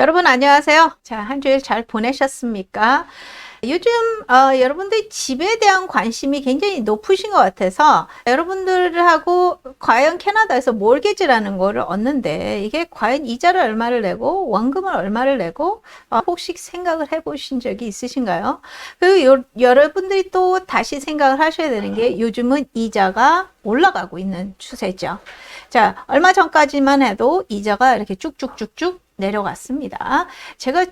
여러분 안녕하세요. 자, 한 주일 잘 보내셨습니까? 요즘 여러분들 집에 대한 관심이 굉장히 높으신 것 같아서 여러분들하고 과연 캐나다에서 몰게지라는 거를 얻는데 이게 과연 이자를 얼마를 내고 원금을 얼마를 내고 혹시 생각을 해보신 적이 있으신가요? 그리고 여러분들이 또 다시 생각을 하셔야 되는 게 요즘은 이자가 올라가고 있는 추세죠. 자, 얼마 전까지만 해도 이자가 이렇게 쭉쭉쭉쭉 내려갔습니다. 제가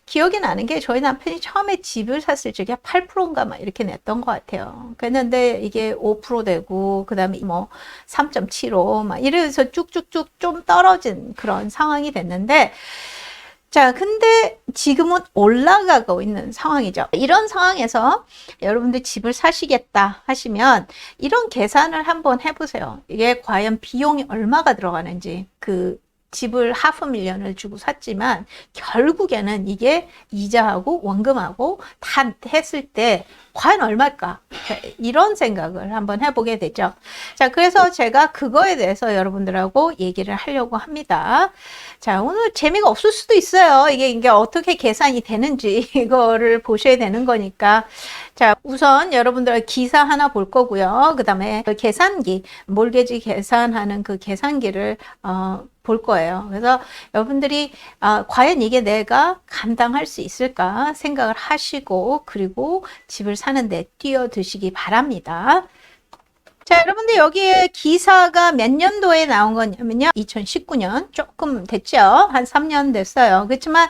기억이 나는 게 저희 남편이 처음에 집을 샀을 적에 8%인가 막 이렇게 냈던 것 같아요. 그랬는데 이게 5% 되고 그다음에 뭐 3.75 막 이래서 쭉쭉쭉 좀 떨어진 그런 상황이 됐는데 자, 근데 지금은 올라가고 있는 상황이죠. 이런 상황에서 여러분들 집을 사시겠다 하시면 이런 계산을 한번 해보세요. 이게 과연 비용이 얼마가 들어가는지 집을 500,000을 주고 샀지만 결국에는 이게 이자하고 원금하고 다 했을 때 과연 얼마일까? 이런 생각을 한번 해보게 되죠. 자, 그래서 제가 그거에 대해서 여러분들하고 얘기를 하려고 합니다. 자, 오늘 재미가 없을 수도 있어요. 이게 어떻게 계산이 되는지 이거를 보셔야 되는 거니까. 자, 우선 여러분들 기사 하나 볼 거고요. 그 다음에 계산기, 몰개지 계산하는 그 계산기를 볼 거예요. 그래서 여러분들이 과연 이게 내가 감당할 수 있을까 생각을 하시고 그리고 집을 사는데 뛰어드시기 바랍니다. 자, 여러분들 여기에 기사가 몇 년도에 나온 거냐면요. 2019년 조금 됐죠. 한 3년 됐어요. 그렇지만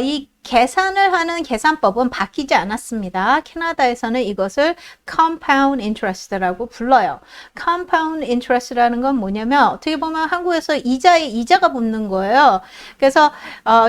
이 계산을 하는 계산법은 바뀌지 않았습니다. 캐나다에서는 이것을 compound interest라고 불러요. compound interest라는 건 뭐냐면 어떻게 보면 한국에서 이자에 이자가 붙는 거예요. 그래서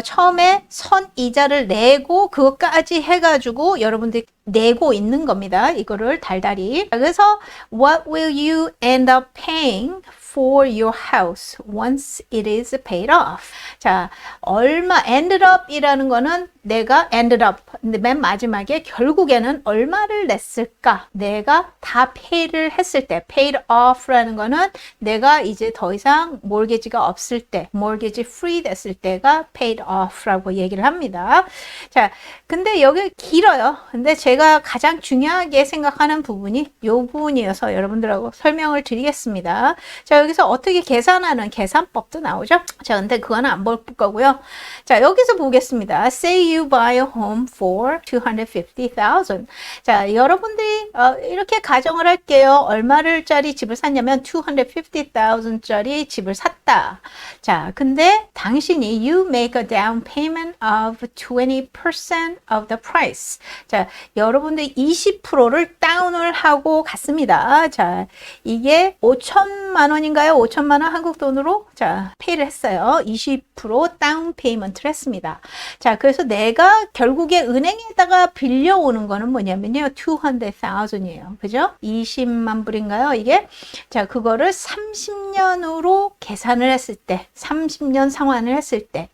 처음에 선이자를 내고 그것까지 해가지고 여러분들이 내고 있는 겁니다. 이거를 달달이. 그래서 what will you end up paying for your house once it is paid off? 자, 얼마 ended up이라는 거는 내가 ended up 맨 마지막에 결국에는 얼마를 냈을까? 내가 다 pay를 했을 때 paid off라는 거는 내가 이제 더 이상 mortgage가 없을 때 mortgage free 됐을 때가 paid off라고 얘기를 합니다. 자, 근데 여기 길어요. 근데 제가 가장 중요하게 생각하는 부분이 이 부분이어서 여러분들하고 설명을 드리겠습니다. 자, 여기서 어떻게 계산하는 계산법도 나오죠. 자, 근데 그거는 안 볼 거고요. 자, 여기서 보겠습니다. Say you buy a home for 250,000. 자, 여러분들이 이렇게 가정을 할게요. 얼마짜리 집을 샀냐면 250,000짜리 집을 샀다. 자, 근데 당신이 you make a down payment of 20% of the price. 자, 여러분들 20%를 다운을 하고 갔습니다. 자, 이게 5천만 원인가요? 5천만 원 한국 돈으로 자, 페이를 했어요. 20% 다운 페이먼트를 했습니다. 자, 그래서 내가 결국에 은행에다가 빌려오는 거는 뭐냐면요. 200,000이에요. 그죠? 20만 불인가요? 이게? 자, 그거를 30년으로 계산을 했을 때, 30년 상환을 했을 때,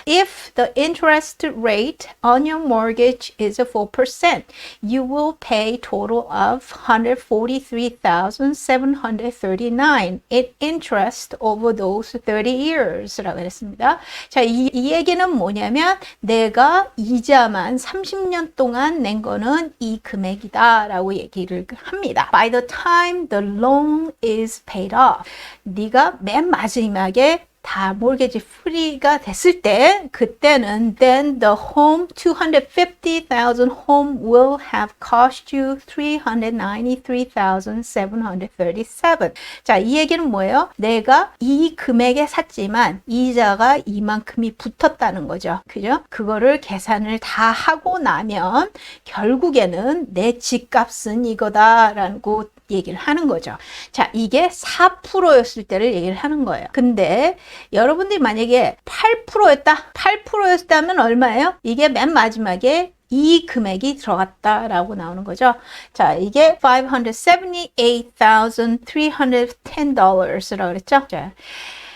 if the interest rate on your mortgage is 4%, you will pay total of 143,739 in interest over those 30 years 라고 했습니다. 자, 이 얘기는 뭐냐면 내가 이자만 30년 동안 낸 거는 이 금액이다 라고 얘기를 합니다. By the time the loan is paid off, 네가 맨 마지막에 다 mortgage free가 됐을 때 그때는 then the home 250,000 home will have cost you 393,737. 자, 이 얘기는 뭐예요? 내가 이 금액에 샀지만 이자가 이만큼이 붙었다는 거죠. 그죠? 그거를 계산을 다 하고 나면 결국에는 내 집값은 이거다라고 얘기를 하는 거죠. 자, 이게 4%였을 때를 얘기를 하는 거예요. 근데 여러분들이 만약에 8%였다면 얼마예요? 이게 맨 마지막에 이 금액이 들어갔다라고 나오는 거죠. 자, 이게 $578,310라고 그랬죠. 자,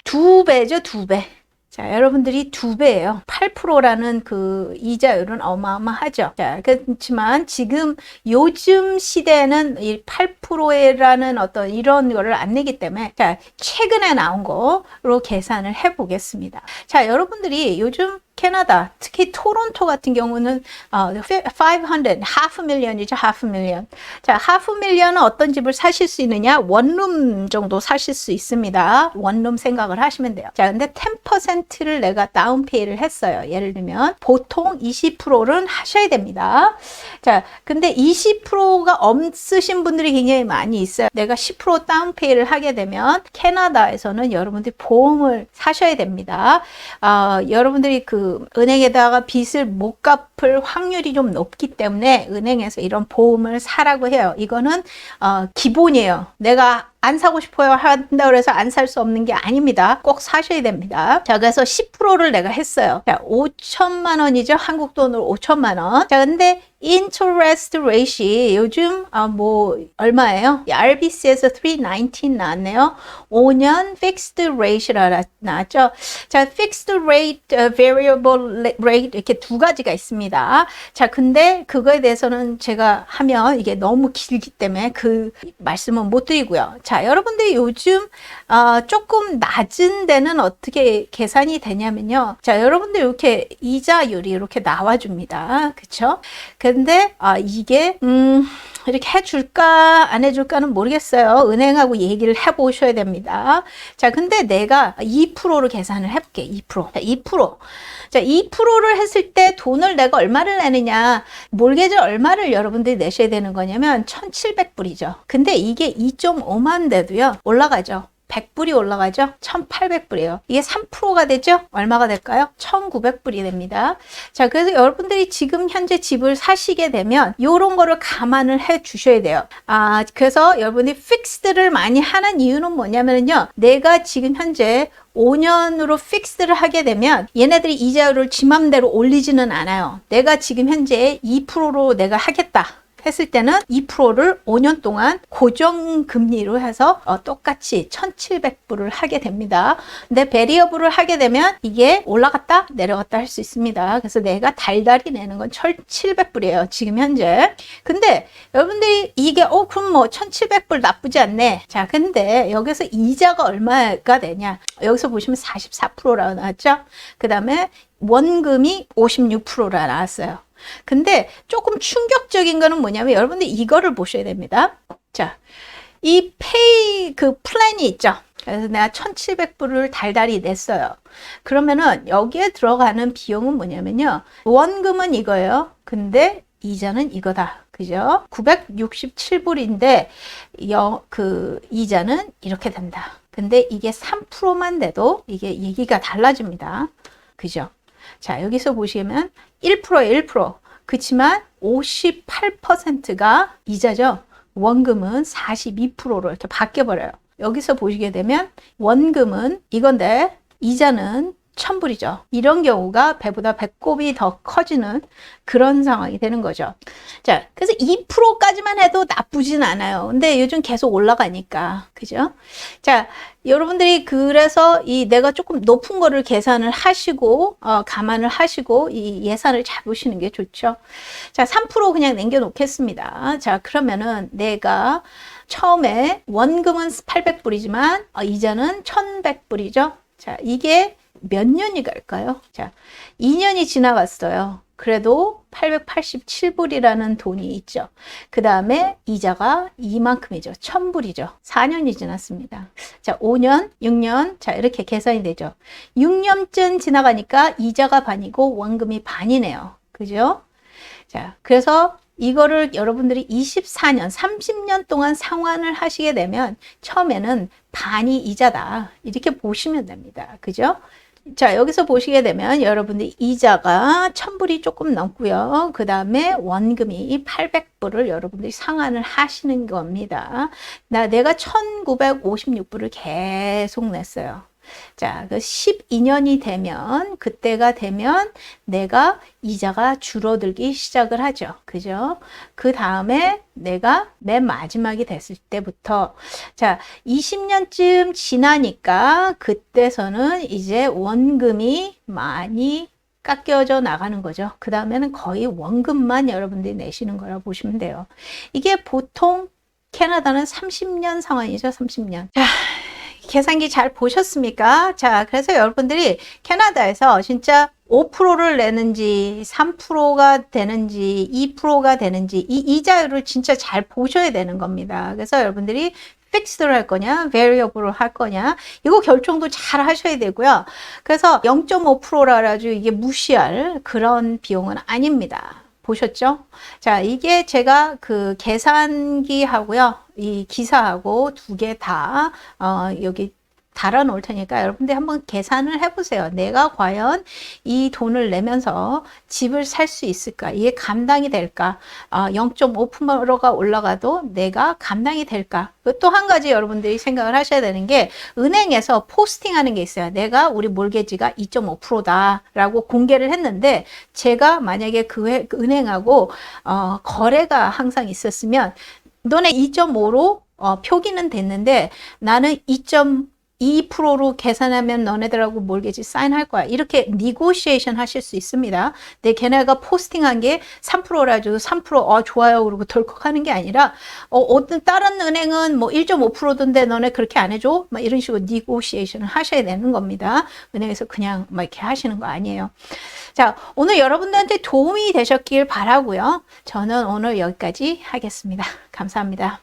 2배죠, 2배. 자, 여러분들이 2배예요. 8%라는 그 이자율은 어마어마하죠. 자, 그렇지만 지금 요즘 시대는 이 8%라는 어떤 이런 거를 안 내기 때문에 자, 최근에 나온 거로 계산을 해 보겠습니다. 자, 여러분들이 요즘 캐나다, 특히 토론토 같은 경우는 500, half a million이죠. half a million. 자, half a million은 어떤 집을 사실 수 있느냐? 원룸 정도 사실 수 있습니다. 원룸 생각을 하시면 돼요. 자, 근데 10%를 내가 다운페이를 했어요. 예를 들면 보통 20%는 하셔야 됩니다. 자, 근데 20%가 없으신 분들이 굉장히 많이 있어요. 내가 10% 다운페이를 하게 되면 캐나다에서는 여러분들이 보험을 사셔야 됩니다. 여러분들이 그 은행에다가 빚을 못 갚을 확률이 좀 높기 때문에 은행에서 이런 보험을 사라고 해요. 이거는 기본이에요. 내가 안 사고 싶어요 한다고 해서 안 살 수 없는 게 아닙니다. 꼭 사셔야 됩니다. 자, 그래서 10%를 내가 했어요. 자, 5천만 원이죠. 한국 돈으로 5천만 원. 자, 근데 interest rate이 요즘 뭐 얼마예요? RBC에서 3.19 나왔네요. 5년 fixed rate라 나왔죠. 자, fixed rate, variable rate 이렇게 두 가지가 있습니다. 자, 근데 그거에 대해서는 제가 하면 이게 너무 길기 때문에 그 말씀은 못 드리고요. 자, 여러분들이 요즘 조금 낮은 데는 어떻게 계산이 되냐면요. 자, 여러분들 이렇게 이자율이 이렇게 나와줍니다. 그쵸? 근데 이게 이렇게 해줄까 안 해줄까는 모르겠어요. 은행하고 얘기를 해보셔야 됩니다. 자, 근데 내가 2%로 계산을 해볼게. 2%. 자, 2%. 자, 2%를 했을 때 돈을 내가 얼마를 내느냐, 몰개지 얼마를 여러분들이 내셔야 되는 거냐면 1,700불이죠. 근데 이게 2.5만 돼도요 올라가죠. 100불이 올라가죠. 1,800불이에요. 이게 3%가 되죠. 얼마가 될까요? 1,900불이 됩니다. 자, 그래서 여러분들이 지금 현재 집을 사시게 되면 이런 거를 감안을 해 주셔야 돼요. 그래서 여러분이 픽스드를 많이 하는 이유는 뭐냐면요, 내가 지금 현재 5년으로 픽스를 하게 되면 얘네들이 이자율을 지 맘대로 올리지는 않아요. 내가 지금 현재 2%로 내가 하겠다 했을 때는 2%를 5년 동안 고정금리로 해서 똑같이 1,700불을 하게 됩니다. 근데 베리어블을 하게 되면 이게 올라갔다 내려갔다 할 수 있습니다. 그래서 내가 달달이 내는 건 1,700불이에요. 지금 현재. 근데 여러분들이 이게 그럼 뭐 1,700불 나쁘지 않네. 자, 근데 여기서 이자가 얼마가 되냐. 여기서 보시면 44%라고 나왔죠. 그 다음에 원금이 56%라 나왔어요. 근데 조금 충격적인 거는 뭐냐면 여러분들 이거를 보셔야 됩니다. 자, 이 페이 그 플랜이 있죠. 그래서 내가 1,700불을 달달이 냈어요. 그러면은 여기에 들어가는 비용은 뭐냐면요, 원금은 이거예요. 근데 이자는 이거다. 그죠? 967불인데 그 이자는 이렇게 된다. 근데 이게 3%만 돼도 이게 얘기가 달라집니다. 그죠? 자, 여기서 보시면 1%에 1%. 그렇지만 58%가 이자죠. 원금은 42%로 이렇게 바뀌어버려요. 여기서 보시게 되면 원금은 이건데 이자는 1,000불이죠. 이런 경우가 배보다 배꼽이 더 커지는 그런 상황이 되는 거죠. 자, 그래서 2%까지만 해도 나쁘진 않아요. 근데 요즘 계속 올라가니까. 그죠? 자, 여러분들이 그래서 내가 조금 높은 거를 계산을 하시고, 감안을 하시고, 이 예산을 잡으시는 게 좋죠. 자, 3% 그냥 남겨놓겠습니다. 자, 그러면은 내가 처음에 원금은 800불이지만, 이자는 1,100불이죠. 자, 이게 몇 년이 갈까요? 자, 2년이 지나갔어요. 그래도 887불이라는 돈이 있죠. 그 다음에 이자가 이만큼이죠. 1,000불이죠. 4년이 지났습니다. 자, 5년, 6년, 자, 이렇게 계산이 되죠. 6년쯤 지나가니까 이자가 반이고 원금이 반이네요. 그죠? 자, 그래서 이거를 여러분들이 24년, 30년 동안 상환을 하시게 되면 처음에는 반이 이자다. 이렇게 보시면 됩니다. 그죠? 자, 여기서 보시게 되면 여러분들 이자가 1,000불이 조금 넘고요. 그 다음에 원금이 800불을 여러분들이 상환을 하시는 겁니다. 내가 1,956불을 계속 냈어요. 자, 그 12년이 되면, 그때가 되면 내가 이자가 줄어들기 시작을 하죠. 그죠? 그 다음에 내가 맨 마지막이 됐을 때부터, 자, 20년쯤 지나니까 그때서는 이제 원금이 많이 깎여져 나가는 거죠. 그 다음에는 거의 원금만 여러분들이 내시는 거라 보시면 돼요. 이게 보통 캐나다는 30년 상황이죠. 30년. 자, 계산기 잘 보셨습니까? 자, 그래서 여러분들이 캐나다에서 진짜 5%를 내는지 3%가 되는지 2%가 되는지 이 이자율을 진짜 잘 보셔야 되는 겁니다. 그래서 여러분들이 픽스드로 할 거냐, 베리어블로 할 거냐, 이거 결정도 잘 하셔야 되고요. 그래서 0.5%라 가지고 이게 무시할 그런 비용은 아닙니다. 보셨죠? 자, 이게 제가 그 계산기 하고요, 이 기사하고 두 개 다 여기 달아 놓을 테니까 여러분들 한번 계산을 해보세요. 내가 과연 이 돈을 내면서 집을 살 수 있을까? 이게 감당이 될까? 0.5%가 올라가도 내가 감당이 될까? 또 한 가지 여러분들이 생각을 하셔야 되는 게 은행에서 포스팅하는 게 있어요. 내가 우리 몰개지가 2.5%다라고 공개를 했는데 제가 만약에 그 은행하고 거래가 항상 있었으면 너네 2.5로 표기는 됐는데 나는 2.2%로 계산하면 너네들하고 몰개지 사인할 거야. 이렇게 니고시에이션 하실 수 있습니다. 근데 걔네가 포스팅한 게 3%라 줘 3% 좋아요 그러고 덜컥 하는 게 아니라 어떤 다른 은행은 뭐 1.5%던데 너네 그렇게 안 해줘? 막 이런 식으로 니고시에이션을 하셔야 되는 겁니다. 은행에서 그냥 막 이렇게 하시는 거 아니에요. 자, 오늘 여러분들한테 도움이 되셨길 바라고요. 저는 오늘 여기까지 하겠습니다. 감사합니다.